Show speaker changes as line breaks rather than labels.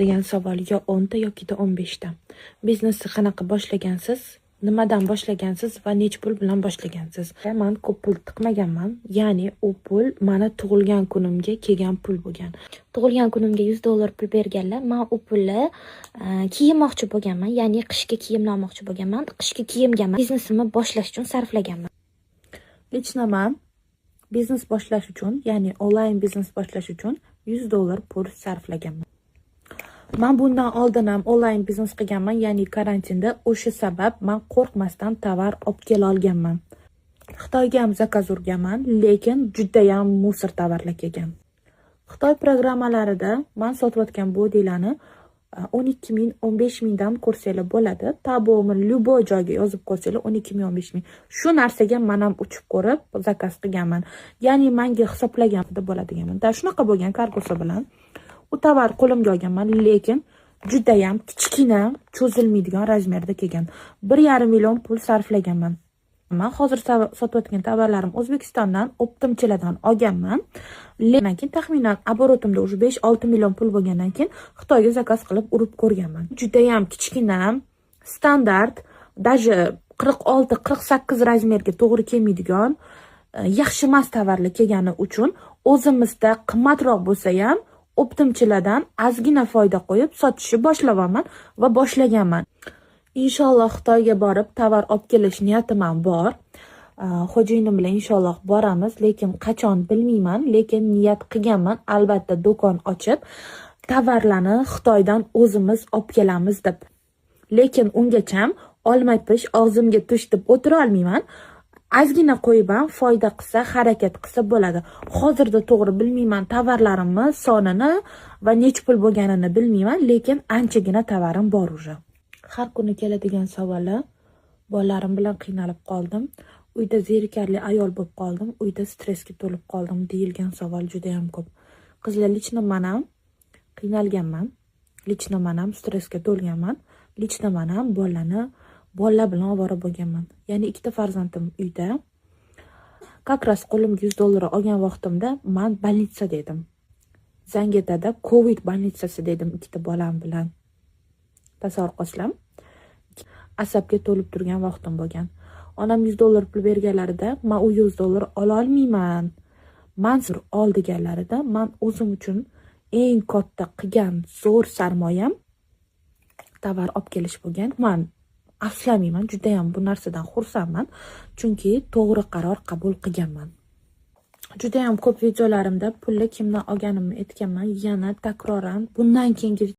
degan savol yo 10 ta yoki 15 ta. Biznesni qanaqa boshlagansiz? Nimadan boshlagansiz va nech pul bilan boshlagansiz? Men ko'p pul tiqmaganman. Ya'ni u pul mana tug'ilgan kunimga kelgan pul bo'lgan.
Tug'ilgan kunimga $100 pul berganlar. Men u pulni kiymoqchi bo'lganman, ya'ni qishki kiyimlar olmoqchi bo'lganman. Qishki kiyimga biznesimni boshlash uchun sarflaganman.
Lично men biznes boshlash uchun, ya'ni onlayn biznes boshlash uchun $100 pul sarflaganman. Men bundan oldin ham onlayn biznes qilganman, ya'ni karantinda. O'sha sabab men qo'rqmasdan tovar olib kela olganman. Xitoyga ham zakaz urganman, lekin juda ham musor tovarlar kelgan. Xitoy programmalarida men sotayotgan bodiylarni 12 ming, 15 mingdan ko'rsangiz bo'ladi. Tabomni любой joyga yozib qo'ysangiz 12 ming, 15 ming. Shu narsaga men ham uchib ko'rib zakaz qilganman. Ya'ni menga hisoblaganda bo'ladiganman. Da shunaqa bo'lgan kargosi bilan u tovar qo'limga olganman, lekin juda ham kichkina, cho'zilmaydigan razmerda kelgan. 1,5 million pul sarflaganman. Men hozir sotayotgan tovarlarim O'zbekistondan optimchilardan olganman. Lekin keyin taxminan обороtimda уже 5-6 million pul bo'lgandan keyin Xitoyga zakaz qilib urib ko'rganman. Juda ham kichkina, standart, даже 46-48 razmerga to'g'ri kelmaydigan, yaxshi emas tovarlar kelgani uchun o'zimizda qimmatroq bo'lsa ham optimchilardan ozgina foyda qo'yib sotishni boshlaganman va boshlaganman. Inshaalloh Xitoyga borib tovar olib kelish niyatim ham bor. Xo'jayinim bilan inshaalloh boramiz, lekin qachon bilmayman, lekin niyat qilganman, albatta do'kon ochib tovarlarni Xitoydan o'zimiz olib kelamiz deb. Lekin ungacha olma-pish og'zimga tush deb o'tira olmayman. Ozgina qo'yib ham foyda qilsa, harakat qilsa bo'ladi. Hozirda to'g'ri bilmayman tovarlarimni sonini va nech pul bo'lganini bilmayman, lekin anchagina tovarim bor уже. Har kuni keladigan savollar, bolalarim bilan qiynalib qoldim, uyda zerikarli ayol bo'lib qoldim, uyda stressga to'lib qoldim deyilgan savol juda ham ko'p. Qizlar, lichna men ham qiynalganman, lichna men ham stressga to'lganman, lichna men ham bolalar bilan ovora bo'lganman. Ya'ni ikkita farzandim uyda. Как раз qo'limga $100 olgan vaqtimda men больницада edim. Zangitada Covid больницасы dedim ikkita bolam bilan. Tasavvur qilsam, asabga to'lib turgan vaqtim bo'lgan. Onam $100 pul berganlarida men u $100 ola olmayman. Mansur oldiganlarida men o'zim uchun eng katta qilgan zo'r sarmoyam tovar olib kelish bo'lgan. Men afsuslamayman, juda ham bu narsadan xursandman, chunki to'g'ri qaror qabul qilganman. Juda ham ko'p videolarimda pulni kimdan olganimni aytganman, yana takroran bundan keyingi